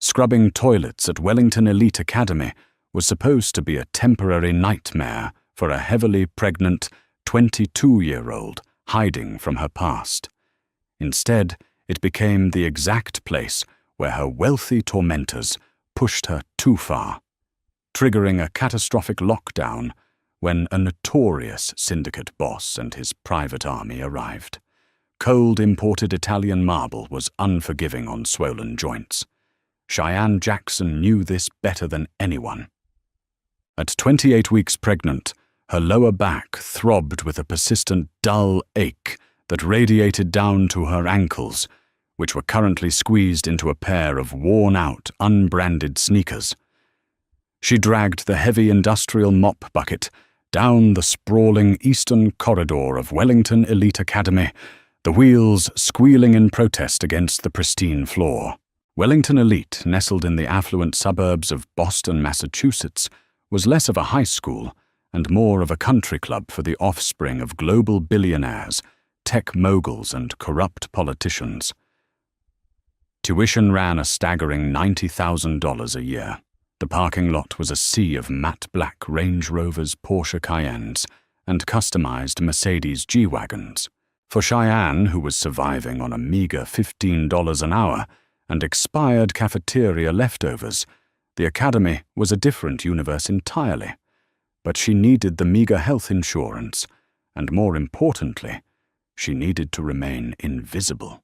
Scrubbing toilets at Wellington Elite Academy was supposed to be a temporary nightmare for a heavily pregnant 22-year-old hiding from her past. Instead, it became the exact place where her wealthy tormentors pushed her too far, triggering a catastrophic lockdown when a notorious syndicate boss and his private army arrived. Cold imported Italian marble was unforgiving on swollen joints. Cheyenne Jackson knew this better than anyone. At 28 weeks pregnant, her lower back throbbed with a persistent dull ache that radiated down to her ankles, which were currently squeezed into a pair of worn-out, unbranded sneakers. She dragged the heavy industrial mop bucket down the sprawling eastern corridor of Wellington Elite Academy, the wheels squealing in protest against the pristine floor. Wellington Elite, nestled in the affluent suburbs of Boston, Massachusetts, was less of a high school and more of a country club for the offspring of global billionaires, tech moguls, and corrupt politicians. Tuition ran a staggering $90,000 a year. The parking lot was a sea of matte black Range Rovers, Porsche Cayennes, and customized Mercedes G-Wagons. For Cheyenne, who was surviving on a meager $15 an hour and expired cafeteria leftovers, the academy was a different universe entirely. But she needed the meager health insurance, and more importantly, she needed to remain invisible.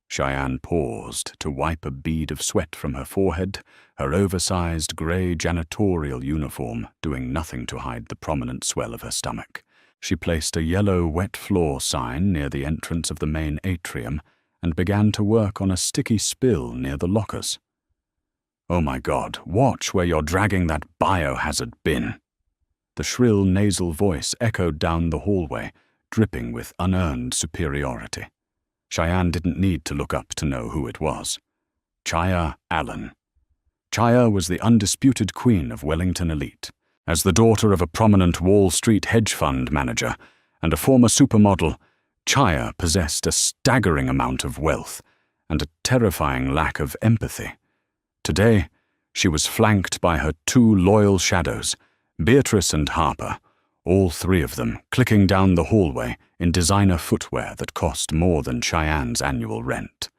Cheyenne paused to wipe a bead of sweat from her forehead, her oversized grey janitorial uniform doing nothing to hide the prominent swell of her stomach. She placed a yellow wet floor sign near the entrance of the main atrium and began to work on a sticky spill near the lockers. "Oh my God, watch where you're dragging that biohazard bin." The shrill nasal voice echoed down the hallway, dripping with unearned superiority. Cheyenne didn't need to look up to know who it was. Chaya Allen. Chaya was the undisputed queen of Wellington Elite. As the daughter of a prominent Wall Street hedge fund manager and a former supermodel, Chaya possessed a staggering amount of wealth and a terrifying lack of empathy. Today, she was flanked by her two loyal shadows, Beatrice and Harper, all three of them clicking down the hallway in designer footwear that cost more than Cheyenne's annual rent.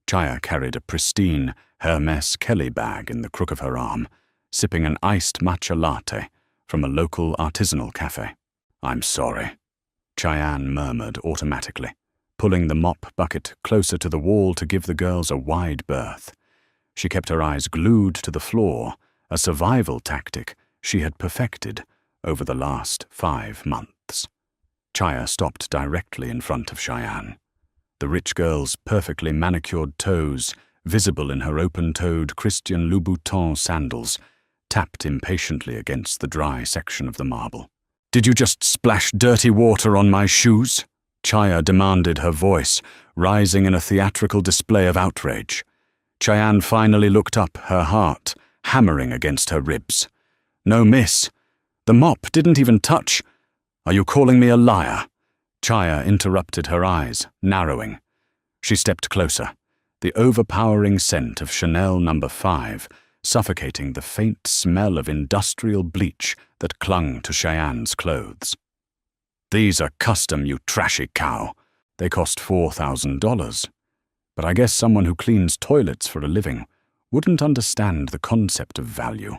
Chaya carried a pristine Hermes Kelly bag in the crook of her arm, sipping an iced matcha latte from a local artisanal cafe. "I'm sorry," Cheyenne murmured automatically, pulling the mop bucket closer to the wall to give the girls a wide berth. She kept her eyes glued to the floor, a survival tactic she had perfected over the last 5 months. Chaya stopped directly in front of Cheyenne. The rich girl's perfectly manicured toes, visible in her open-toed Christian Louboutin sandals, tapped impatiently against the dry section of the marble. "Did you just splash dirty water on my shoes?" Chaya demanded, her voice rising in a theatrical display of outrage. Cheyenne finally looked up, her heart hammering against her ribs. "No, miss. The mop didn't even touch—" "Are you calling me a liar?" Chaya interrupted, her eyes narrowing. She stepped closer, the overpowering scent of Chanel No. 5 suffocating the faint smell of industrial bleach that clung to Cheyenne's clothes. "These are custom, you trashy cow. They cost $4,000. But I guess someone who cleans toilets for a living wouldn't understand the concept of value."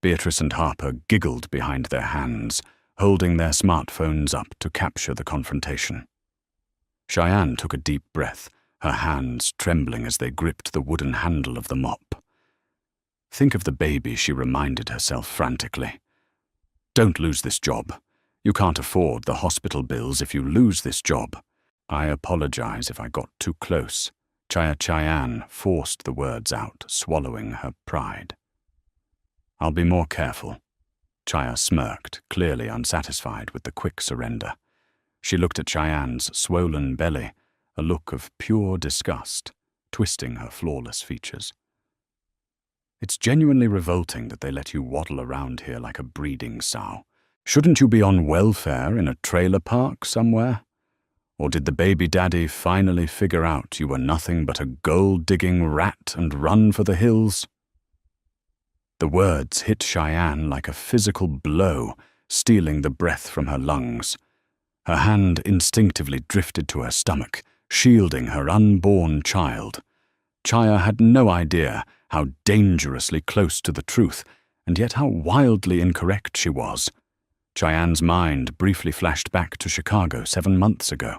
Beatrice and Harper giggled behind their hands, holding their smartphones up to capture the confrontation. Cheyenne took a deep breath, her hands trembling as they gripped the wooden handle of the mop. "Think of the baby," she reminded herself frantically. "Don't lose this job. You can't afford the hospital bills if you lose this job." "I apologize if I got too close." Cheyenne forced the words out, swallowing her pride. "I'll be more careful." Chaya smirked, clearly unsatisfied with the quick surrender. She looked at Cheyenne's swollen belly, a look of pure disgust, twisting her flawless features. "It's genuinely revolting that they let you waddle around here like a breeding sow. Shouldn't you be on welfare in a trailer park somewhere? Or did the baby daddy finally figure out you were nothing but a gold-digging rat and run for the hills? The words hit Cheyenne like a physical blow, stealing the breath from her lungs. Her hand instinctively drifted to her stomach, shielding her unborn child. Chaya had no idea how dangerously close to the truth, and yet how wildly incorrect she was. Cheyenne's mind briefly flashed back to Chicago 7 months ago,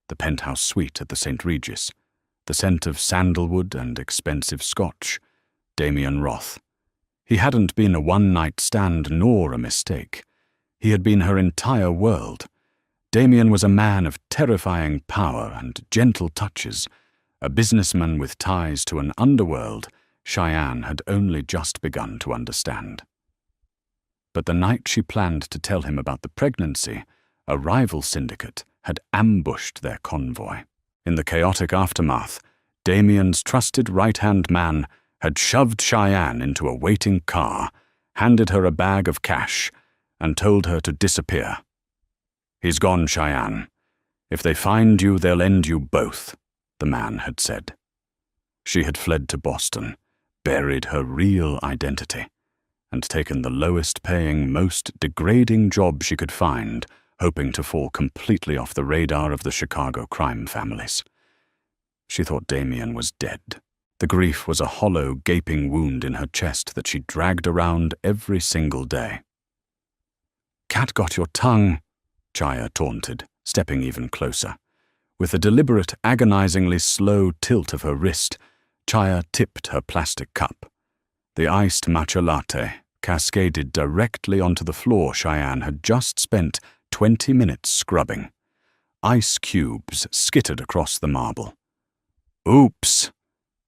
the penthouse suite at the St. Regis, the scent of sandalwood and expensive scotch, Damien Roth. He hadn't been a one-night stand nor a mistake. He had been her entire world. Damien was a man of terrifying power and gentle touches, a businessman with ties to an underworld Cheyenne had only just begun to understand. But the night she planned to tell him about the pregnancy, a rival syndicate had ambushed their convoy. In the chaotic aftermath, Damien's trusted right-hand man had shoved Cheyenne into a waiting car, handed her a bag of cash, and told her to disappear. "He's gone, Cheyenne. If they find you, they'll end you both," the man had said. She had fled to Boston, buried her real identity, and taken the lowest-paying, most degrading job she could find, hoping to fall completely off the radar of the Chicago crime families. She thought Damien was dead. The grief was a hollow, gaping wound in her chest that she dragged around every single day. "Cat got your tongue," Chaya taunted, stepping even closer. With a deliberate, agonizingly slow tilt of her wrist, Chaya tipped her plastic cup. The iced matcha latte cascaded directly onto the floor Cheyenne had just spent 20 minutes scrubbing. Ice cubes skittered across the marble. "Oops,"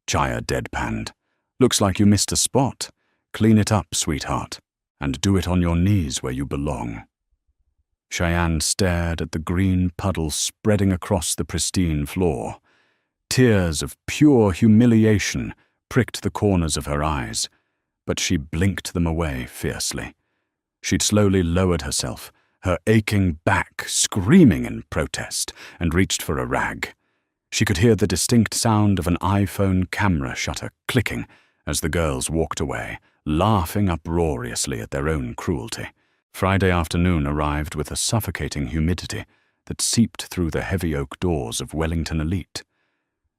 Chaya deadpanned. "Looks like you missed a spot. Clean it up, sweetheart, and do it on your knees where you belong." Cheyenne stared at the green puddle spreading across the pristine floor. Tears of pure humiliation pricked the corners of her eyes, but she blinked them away fiercely. She'd slowly lowered herself, her aching back screaming in protest, and reached for a rag. She could hear the distinct sound of an iPhone camera shutter clicking as the girls walked away, laughing uproariously at their own cruelty. Friday afternoon arrived with a suffocating humidity that seeped through the heavy oak doors of Wellington Elite.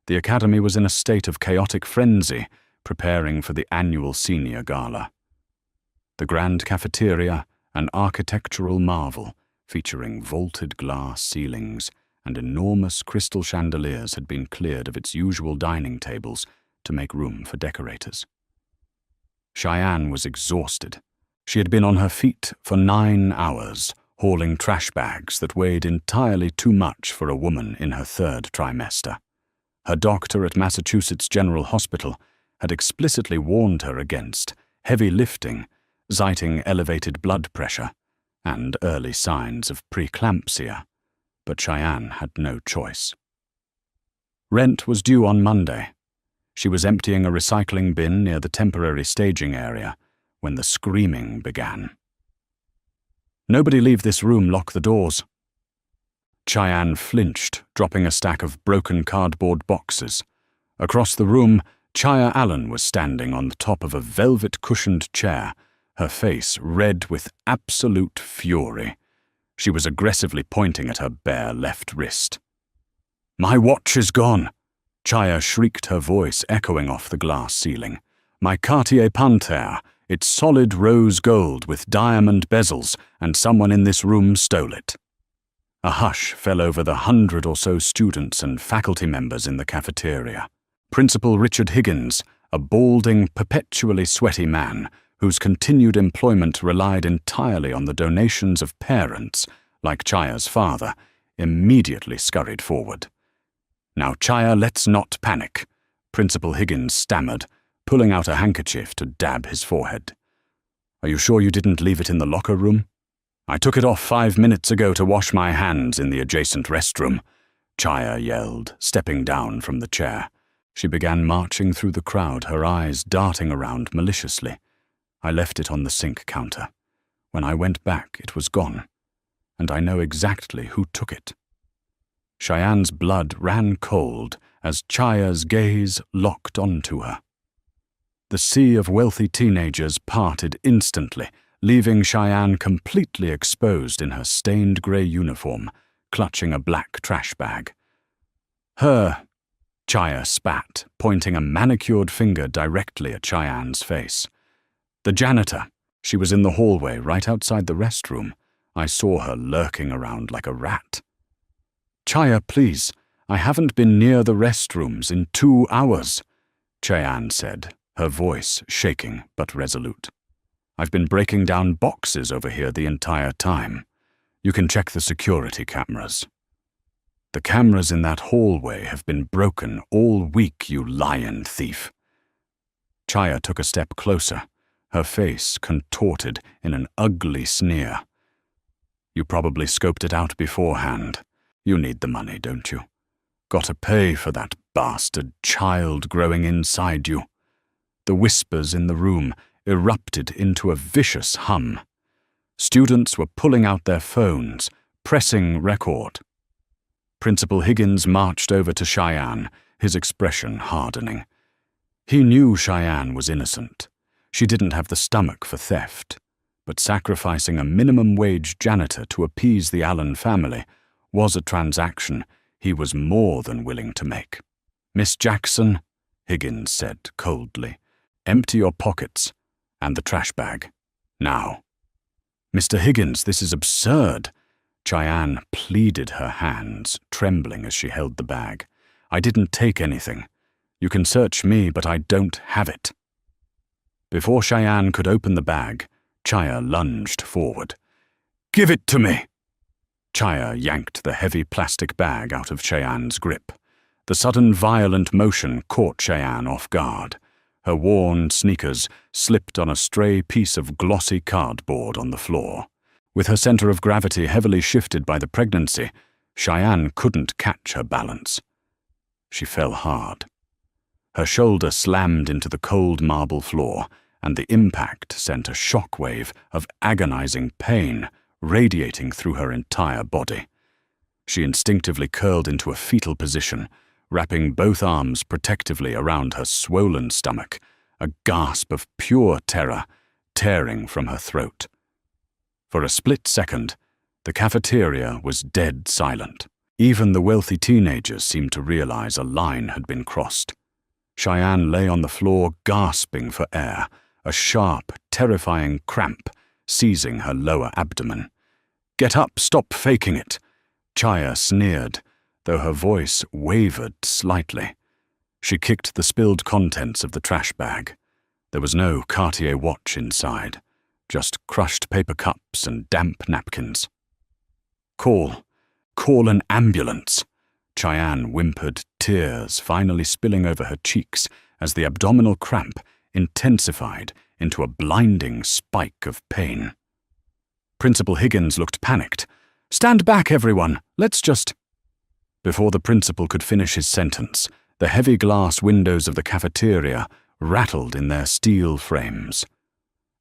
The academy was in a state of chaotic frenzy, preparing for the annual senior gala. The grand cafeteria, an architectural marvel, featuring vaulted glass ceilings and enormous crystal chandeliers, had been cleared of its usual dining tables to make room for decorators. Cheyenne was exhausted. She had been on her feet for 9 hours, hauling trash bags that weighed entirely too much for a woman in her 3rd trimester. Her doctor at Massachusetts General Hospital had explicitly warned her against heavy lifting, citing elevated blood pressure and early signs of preeclampsia, but Cheyenne had no choice. Rent was due on Monday. She was emptying a recycling bin near the temporary staging area when the screaming began. "Nobody leave this room, lock the doors." Cheyenne flinched, dropping a stack of broken cardboard boxes. Across the room, Chaya Allen was standing on the top of a velvet-cushioned chair, her face red with absolute fury. She was aggressively pointing at her bare left wrist. "My watch is gone!" Chaya shrieked, her voice echoing off the glass ceiling. "My Cartier Panthère, it's solid rose gold with diamond bezels, and someone in this room stole it." A hush fell over the 100 or so students and faculty members in the cafeteria. Principal Richard Higgins, a balding, perpetually sweaty man, whose continued employment relied entirely on the donations of parents, like Chaya's father, immediately scurried forward. "Now, Chaya, let's not panic," Principal Higgins stammered, pulling out a handkerchief to dab his forehead. "Are you sure you didn't leave it in the locker room?" "I took it off 5 minutes ago to wash my hands in the adjacent restroom," Chaya yelled, stepping down from the chair. She began marching through the crowd, her eyes darting around maliciously. "I left it on the sink counter. When I went back, it was gone, and I know exactly who took it." Cheyenne's blood ran cold as Chaya's gaze locked onto her. The sea of wealthy teenagers parted instantly, leaving Cheyenne completely exposed in her stained grey uniform, clutching a black trash bag. "Her," Chaya spat, pointing a manicured finger directly at Cheyenne's face. "The janitor. She was in the hallway right outside the restroom. I saw her lurking around like a rat." "Chaya, please. I haven't been near the restrooms in 2 hours," Cheyenne said, her voice shaking but resolute. "I've been breaking down boxes over here the entire time. You can check the security cameras." "The cameras in that hallway have been broken all week, you lion thief." Chaya took a step closer, her face contorted in an ugly sneer. "You probably scoped it out beforehand. You need the money, don't you? Gotta pay for that bastard child growing inside you." The whispers in the room erupted into a vicious hum. Students were pulling out their phones, pressing record. Principal Higgins marched over to Cheyenne, his expression hardening. He knew Cheyenne was innocent. She didn't have the stomach for theft, but sacrificing a minimum-wage janitor to appease the Allen family was a transaction he was more than willing to make. "Miss Jackson," Higgins said coldly, "empty your pockets and the trash bag. Now." "Mr. Higgins, this is absurd." Cheyenne pleaded, her hands trembling as she held the bag. "I didn't take anything. You can search me, but I don't have it." Before Cheyenne could open the bag, Chaya lunged forward. "Give it to me!" Chaya yanked the heavy plastic bag out of Cheyenne's grip. The sudden violent motion caught Cheyenne off guard. Her worn sneakers slipped on a stray piece of glossy cardboard on the floor. With her center of gravity heavily shifted by the pregnancy, Cheyenne couldn't catch her balance. She fell hard. Her shoulder slammed into the cold marble floor, and the impact sent a shockwave of agonizing pain radiating through her entire body. She instinctively curled into a fetal position, wrapping both arms protectively around her swollen stomach, a gasp of pure terror tearing from her throat. For a split second, the cafeteria was dead silent. Even the wealthy teenagers seemed to realize a line had been crossed. Cheyenne lay on the floor gasping for air, a sharp, terrifying cramp seizing her lower abdomen. "Get up, stop faking it," Chaya sneered, though her voice wavered slightly. She kicked the spilled contents of the trash bag. There was no Cartier watch inside, just crushed paper cups and damp napkins. Call an ambulance," Cheyenne whimpered, tears finally spilling over her cheeks as the abdominal cramp intensified into a blinding spike of pain. Principal Higgins looked panicked. "Stand back, everyone. Let's just—" Before the principal could finish his sentence, the heavy glass windows of the cafeteria rattled in their steel frames.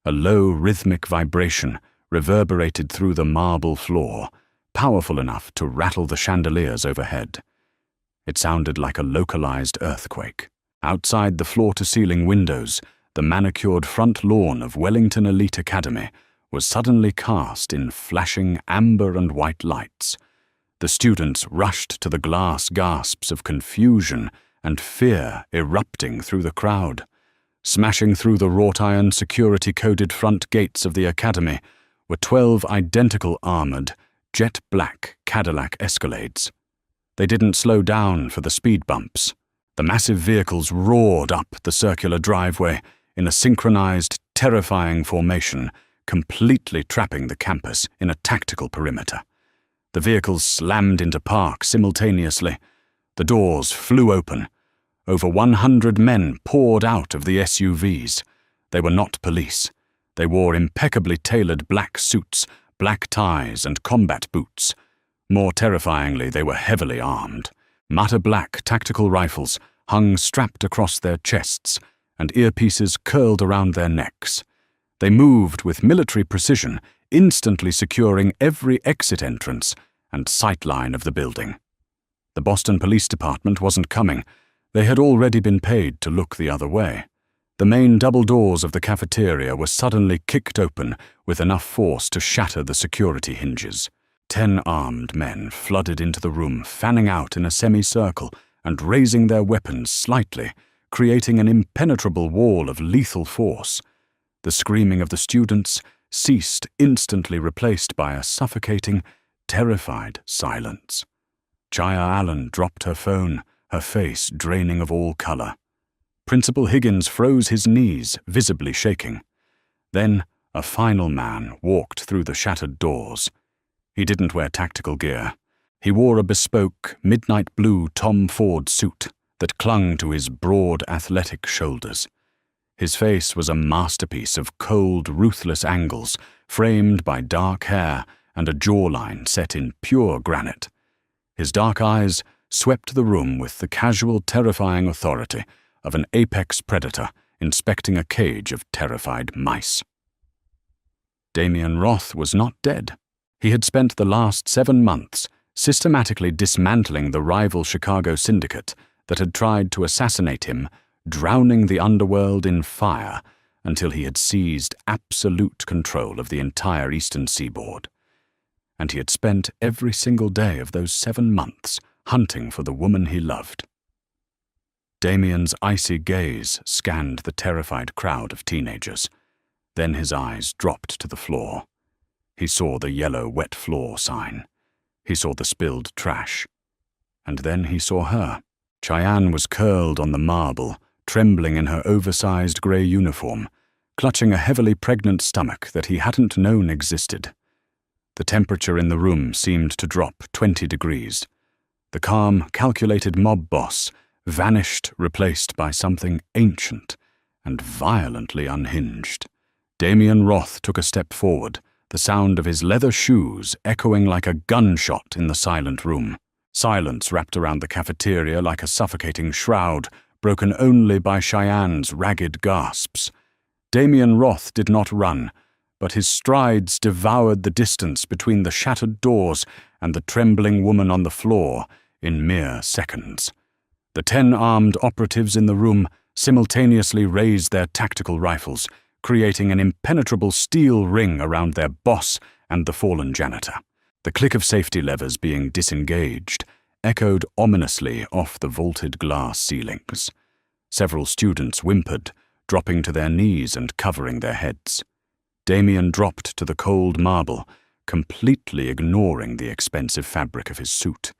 A low, rhythmic vibration reverberated through the marble floor, powerful enough to rattle the chandeliers overhead. It sounded like a localized earthquake. Outside the floor-to-ceiling windows, the manicured front lawn of Wellington Elite Academy was suddenly cast in flashing amber and white lights. The students rushed to the glass gasps of confusion and fear erupting through the crowd. Smashing through the wrought-iron security-coded front gates of the academy were 12 identical armored, jet-black Cadillac Escalades. They didn't slow down for the speed bumps. The massive vehicles roared up the circular driveway in a synchronized, terrifying formation, completely trapping the campus in a tactical perimeter. The vehicles slammed into park simultaneously. The doors flew open. Over 100 men poured out of the SUVs. They were not police. They wore impeccably tailored black suits, black ties, and combat boots. More terrifyingly, they were heavily armed. Matte black tactical rifles hung strapped across their chests, and earpieces curled around their necks. They moved with military precision, instantly securing every exit entrance and sightline of the building. The Boston Police Department wasn't coming. They had already been paid to look the other way. The main double doors of the cafeteria were suddenly kicked open with enough force to shatter the security hinges. 10 armed men flooded into the room, fanning out in a semicircle and raising their weapons slightly, creating an impenetrable wall of lethal force. The screaming of the students ceased, instantly replaced by a suffocating, terrified silence. Chaya Allen dropped her phone, her face draining of all color. Principal Higgins froze his knees, visibly shaking. Then a final man walked through the shattered doors. He didn't wear tactical gear. He wore a bespoke, midnight blue Tom Ford suit that clung to his broad, athletic shoulders. His face was a masterpiece of cold, ruthless angles, framed by dark hair and a jawline set in pure granite. His dark eyes swept the room with the casual, terrifying authority of an apex predator inspecting a cage of terrified mice. Damian Roth was not dead. He had spent the last 7 months systematically dismantling the rival Chicago syndicate that had tried to assassinate him, drowning the underworld in fire until he had seized absolute control of the entire eastern seaboard. And he had spent every single day of those 7 months hunting for the woman he loved. Damian's icy gaze scanned the terrified crowd of teenagers. Then his eyes dropped to the floor. He saw the yellow wet floor sign. He saw the spilled trash. And then he saw her. Cheyenne was curled on the marble, trembling in her oversized grey uniform, clutching a heavily pregnant stomach that he hadn't known existed. The temperature in the room seemed to drop 20 degrees. The calm, calculated mob boss vanished, replaced by something ancient and violently unhinged. Damian Roth took a step forward, the sound of his leather shoes echoing like a gunshot in the silent room. Silence wrapped around the cafeteria like a suffocating shroud, broken only by Cheyenne's ragged gasps. Damian Roth did not run, but his strides devoured the distance between the shattered doors and the trembling woman on the floor in mere seconds. The 10 armed operatives in the room simultaneously raised their tactical rifles, creating an impenetrable steel ring around their boss and the fallen janitor. The click of safety levers being disengaged echoed ominously off the vaulted glass ceilings. Several students whimpered, dropping to their knees and covering their heads. Damian dropped to the cold marble, completely ignoring the expensive fabric of his suit.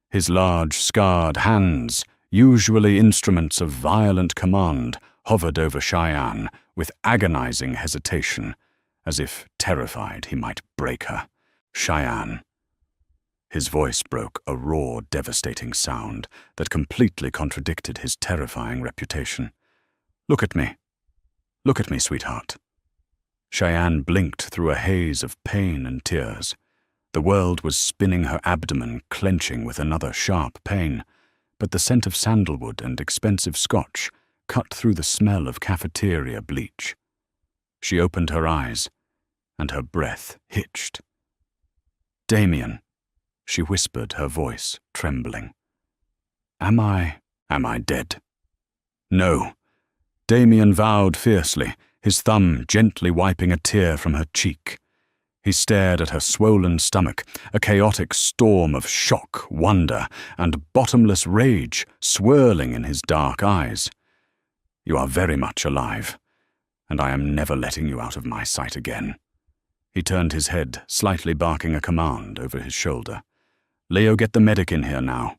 His large, scarred hands, usually instruments of violent command, hovered over Cheyenne with agonizing hesitation, as if terrified he might break her. Cheyenne. His voice broke a raw, devastating sound that completely contradicted his terrifying reputation. Look at me. Look at me, sweetheart. Cheyenne blinked through a haze of pain and tears. The world was spinning her abdomen, clenching with another sharp pain, but the scent of sandalwood and expensive scotch cut through the smell of cafeteria bleach. She opened her eyes, and her breath hitched. Damian, she whispered, her voice trembling. Am I dead? No. Damian vowed fiercely, his thumb gently wiping a tear from her cheek. He stared at her swollen stomach, a chaotic storm of shock, wonder, and bottomless rage swirling in his dark eyes. You are very much alive, and I am never letting you out of my sight again. He turned his head, slightly barking a command over his shoulder. Leo, get the medic in here now.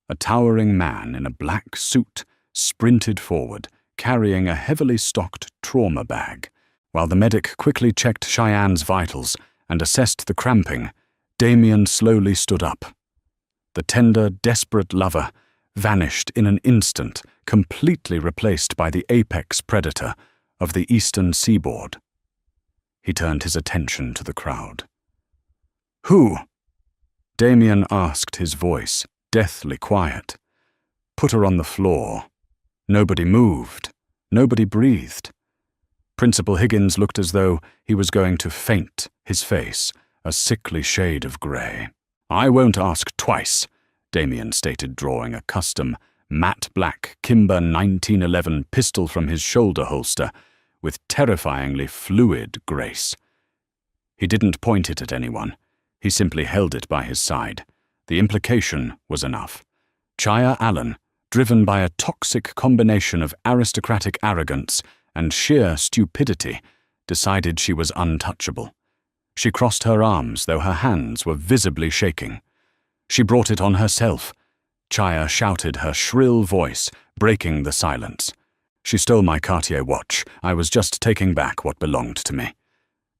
A towering man in a black suit sprinted forward, carrying a heavily stocked trauma bag. While the medic quickly checked Cheyenne's vitals and assessed the cramping, Damian slowly stood up. The tender, desperate lover vanished in an instant, completely replaced by the apex predator of the eastern seaboard. He turned his attention to the crowd. Who? Damian asked, his voice deathly quiet. Put her on the floor. Nobody moved. Nobody breathed. Principal Higgins looked as though he was going to faint, his face a sickly shade of grey. I won't ask twice. Damien stated, drawing a custom, matte black Kimber 1911 pistol from his shoulder holster with terrifyingly fluid grace. He didn't point it at anyone. He simply held it by his side. The implication was enough. Chaya Allen, driven by a toxic combination of aristocratic arrogance and sheer stupidity, decided she was untouchable. She crossed her arms, though her hands were visibly shaking. She brought it on herself. Chaya shouted, her shrill voice breaking the silence. She stole my Cartier watch. I was just taking back what belonged to me.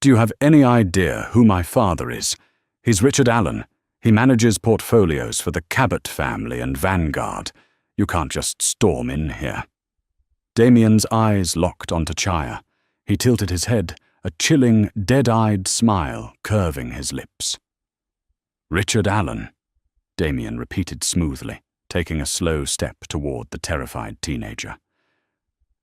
Do you have any idea who my father is? He's Richard Allen. He manages portfolios for the Cabot family and Vanguard. You can't just storm in here. Damien's eyes locked onto Chaya. He tilted his head, a chilling, dead-eyed smile curving his lips. Richard Allen, Damien repeated smoothly, taking a slow step toward the terrified teenager.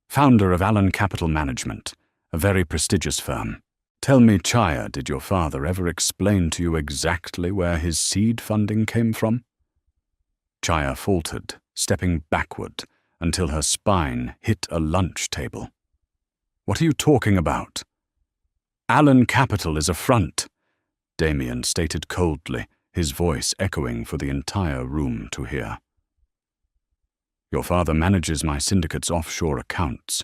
Founder of Allen Capital Management, a very prestigious firm. Tell me, Chaya, did your father ever explain to you exactly where his seed funding came from? Chaya faltered, stepping backward until her spine hit a lunch table. What are you talking about? Allen Capital is a front, Damien stated coldly, his voice echoing for the entire room to hear. Your father manages my syndicate's offshore accounts.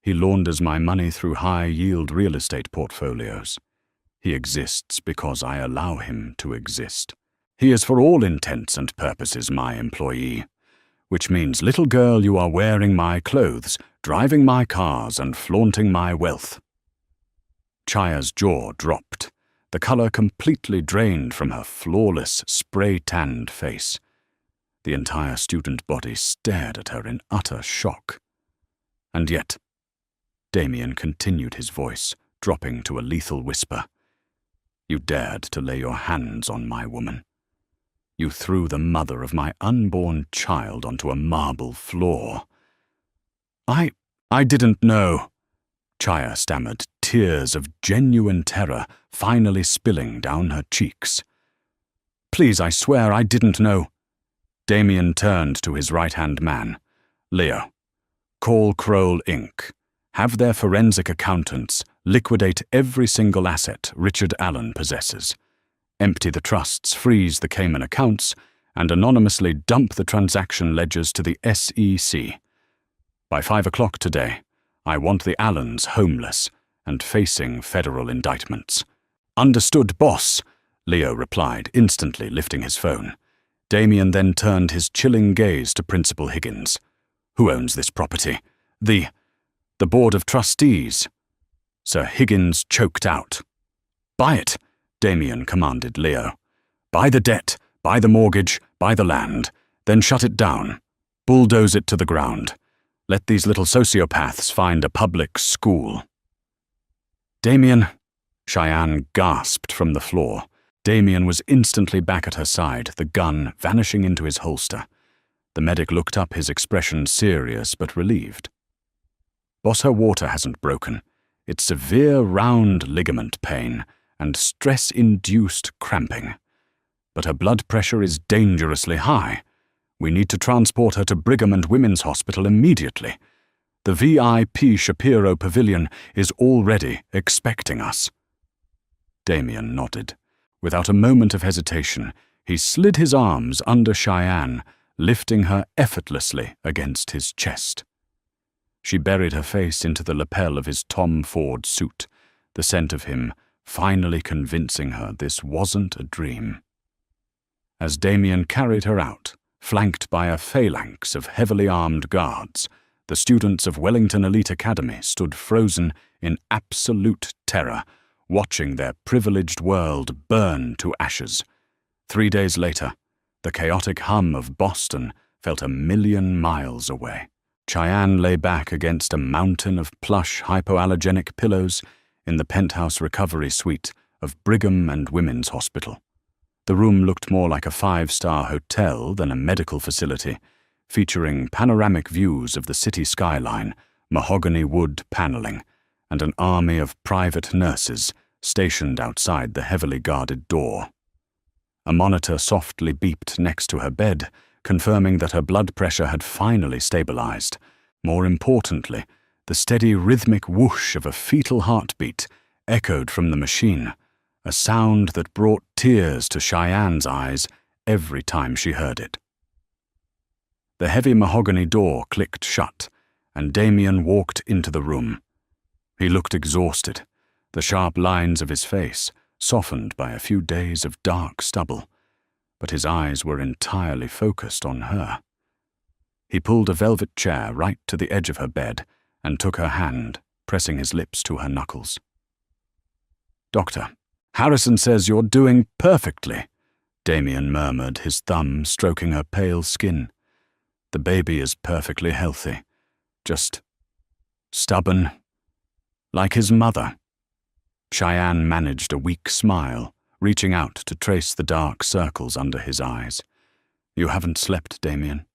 He launders my money through high-yield real estate portfolios. He exists because I allow him to exist. He is for all intents and purposes my employee, which means, little girl, you are wearing my clothes, driving my cars, and flaunting my wealth. Chaya's jaw dropped, the color completely drained from her flawless, spray-tanned face. The entire student body stared at her in utter shock. And yet, Damien continued, his voice dropping to a lethal whisper. You dared to lay your hands on my woman. You threw the mother of my unborn child onto a marble floor. I didn't know, Chaya stammered, tears of genuine terror finally spilling down her cheeks. Please, I swear I didn't know. Damien turned to his right-hand man. Leo, call Kroll Inc. Have their forensic accountants liquidate every single asset Richard Allen possesses. Empty the trusts, freeze the Cayman accounts, and anonymously dump the transaction ledgers to the SEC. By 5 o'clock today, I want the Allens homeless and facing federal indictments. Understood, boss, Leo replied, instantly lifting his phone. Damien then turned his chilling gaze to Principal Higgins. Who owns this property? The Board of Trustees. Sir Higgins choked out. Buy it, Damien commanded Leo. Buy the debt, buy the mortgage, buy the land, then shut it down. Bulldoze it to the ground. Let these little sociopaths find a public school. Damien, Cheyenne gasped from the floor. Damien was instantly back at her side, the gun vanishing into his holster. The medic looked up, his expression serious but relieved. Boss, her water hasn't broken. It's severe round ligament pain and stress-induced cramping. But her blood pressure is dangerously high. We need to transport her to Brigham and Women's Hospital immediately. The VIP Shapiro Pavilion is already expecting us. Damien nodded. Without a moment of hesitation, he slid his arms under Cheyenne, lifting her effortlessly against his chest. She buried her face into the lapel of his Tom Ford suit, the scent of him finally convincing her this wasn't a dream. As Damien carried her out, flanked by a phalanx of heavily armed guards, the students of Wellington Elite Academy stood frozen in absolute terror, watching their privileged world burn to ashes. 3 days later, the chaotic hum of Boston felt 1,000,000 miles away. Cheyenne lay back against a mountain of plush hypoallergenic pillows in the penthouse recovery suite of Brigham and Women's Hospital. The room looked more like a 5-star hotel than a medical facility, featuring panoramic views of the city skyline, mahogany wood paneling, and an army of private nurses stationed outside the heavily guarded door. A monitor softly beeped next to her bed, confirming that her blood pressure had finally stabilized. More importantly, the steady rhythmic whoosh of a fetal heartbeat echoed from the machine, a sound that brought tears to Cheyenne's eyes every time she heard it. The heavy mahogany door clicked shut, and Damien walked into the room. He looked exhausted, the sharp lines of his face softened by a few days of dark stubble, but his eyes were entirely focused on her. He pulled a velvet chair right to the edge of her bed and took her hand, pressing his lips to her knuckles. "Doctor, Harrison says you're doing perfectly," Damien murmured, his thumb stroking her pale skin. "The baby is perfectly healthy. Just stubborn, like his mother." Cheyenne managed a weak smile, reaching out to trace the dark circles under his eyes. "You haven't slept, Damien."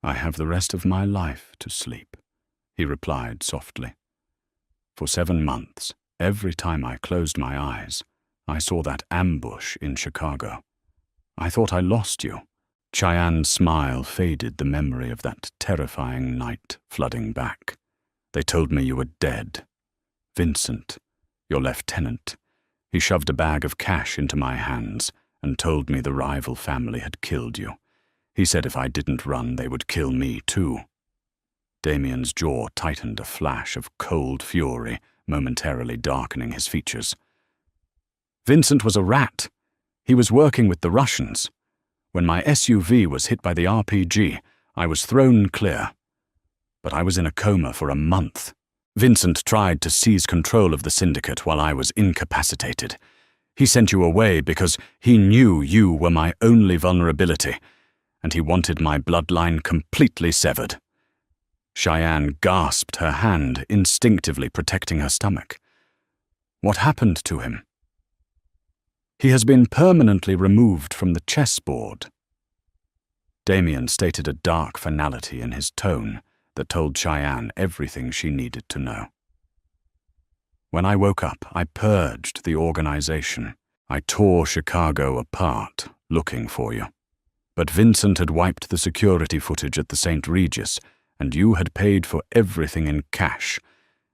"I have the rest of my life to sleep," he replied softly. "For 7 months, every time I closed my eyes, I saw that ambush in Chicago. I thought I lost you." Cheyenne's smile faded, the memory of that terrifying night flooding back. "They told me you were dead. Vincent, your lieutenant, he shoved a bag of cash into my hands and told me the rival family had killed you. He said if I didn't run, they would kill me too." Damien's jaw tightened, a flash of cold fury momentarily darkening his features. "Vincent was a rat. He was working with the Russians. When my SUV was hit by the RPG, I was thrown clear. But I was in a coma for a month. Vincent tried to seize control of the syndicate while I was incapacitated. He sent you away because he knew you were my only vulnerability, and he wanted my bloodline completely severed." Cheyenne gasped, her hand instinctively protecting her stomach. "What happened to him?" "He has been permanently removed from the chessboard." Damien stated a dark finality in his tone that told Cheyenne everything she needed to know. "When I woke up, I purged the organization. I tore Chicago apart, looking for you. But Vincent had wiped the security footage at the St. Regis, and you had paid for everything in cash.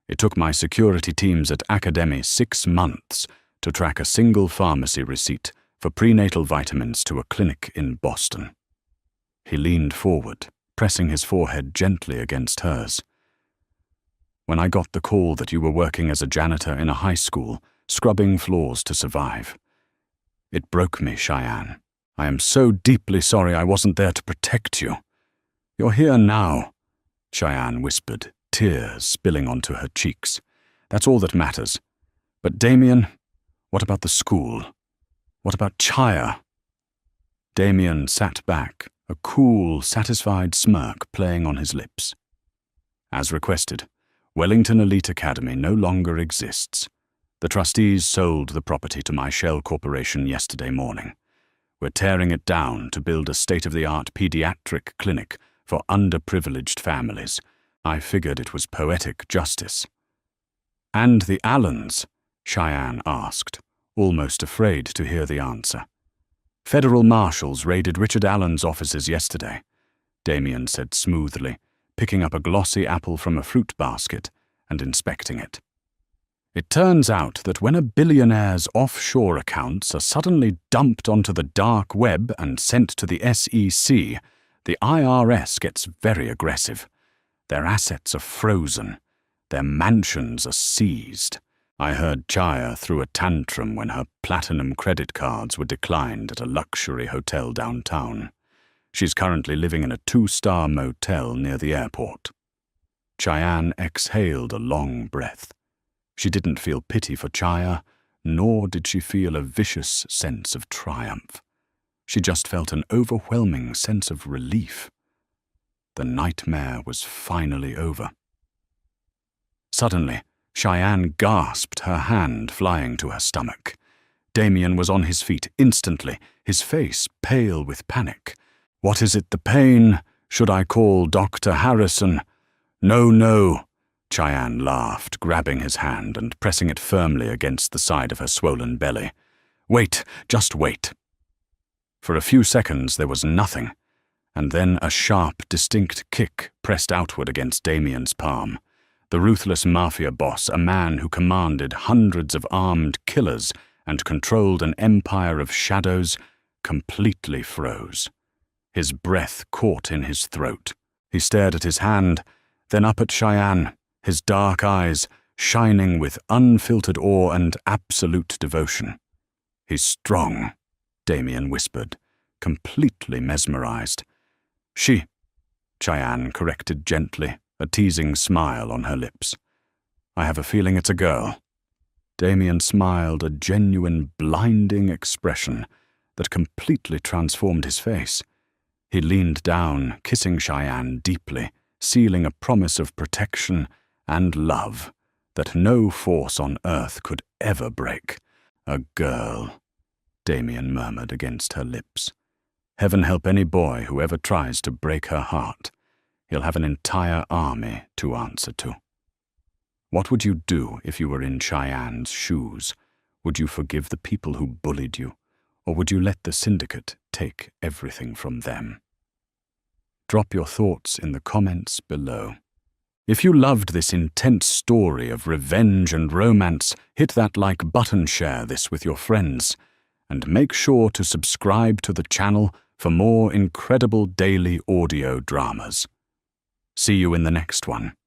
It took my security teams at Academy 6 months to track a single pharmacy receipt for prenatal vitamins to a clinic in Boston." He leaned forward, pressing his forehead gently against hers. "When I got the call that you were working as a janitor in a high school, scrubbing floors to survive, it broke me, Cheyenne. I am so deeply sorry I wasn't there to protect you. You're here now," Cheyenne whispered, tears spilling onto her cheeks. "That's all that matters. But Damien, what about the school? What about Chaya?" Damien sat back, a cool, satisfied smirk playing on his lips. "As requested, Wellington Elite Academy no longer exists. The trustees sold the property to my shell corporation yesterday morning. We're tearing it down to build a state-of-the-art pediatric clinic for underprivileged families. I figured it was poetic justice." "And the Allens?" Cheyenne asked, almost afraid to hear the answer. "Federal marshals raided Richard Allen's offices yesterday," Damien said smoothly, picking up a glossy apple from a fruit basket and inspecting it. "It turns out that when a billionaire's offshore accounts are suddenly dumped onto the dark web and sent to the SEC, the IRS gets very aggressive. Their assets are frozen. Their mansions are seized. I heard Chaya threw a tantrum when her platinum credit cards were declined at a luxury hotel downtown. She's currently living in a 2-star motel near the airport." Cheyenne exhaled a long breath. She didn't feel pity for Chaya, nor did she feel a vicious sense of triumph. She just felt an overwhelming sense of relief. The nightmare was finally over. Suddenly, Cheyenne gasped, her hand flying to her stomach. Damien was on his feet instantly, his face pale with panic. "What is it, the pain? Should I call Dr. Harrison?" "No, no," Cheyenne laughed, grabbing his hand and pressing it firmly against the side of her swollen belly. "Wait, just wait." For a few seconds there was nothing, and then a sharp, distinct kick pressed outward against Damien's palm. The ruthless Mafia boss, a man who commanded hundreds of armed killers and controlled an empire of shadows, completely froze. His breath caught in his throat. He stared at his hand, then up at Cheyenne, his dark eyes shining with unfiltered awe and absolute devotion. "He's strong," Damien whispered, completely mesmerized. "She," Cheyenne corrected gently, a teasing smile on her lips. "I have a feeling it's a girl." Damien smiled, a genuine, blinding expression that completely transformed his face. He leaned down, kissing Cheyenne deeply, sealing a promise of protection and love that no force on earth could ever break. "A girl," Damien murmured against her lips. "Heaven help any boy who ever tries to break her heart. He'll have an entire army to answer to." What would you do if you were in Cheyenne's shoes? Would you forgive the people who bullied you, or would you let the syndicate take everything from them? Drop your thoughts in the comments below. If you loved this intense story of revenge and romance, hit that like button, share this with your friends, and make sure to subscribe to the channel for more incredible daily audio dramas. See you in the next one.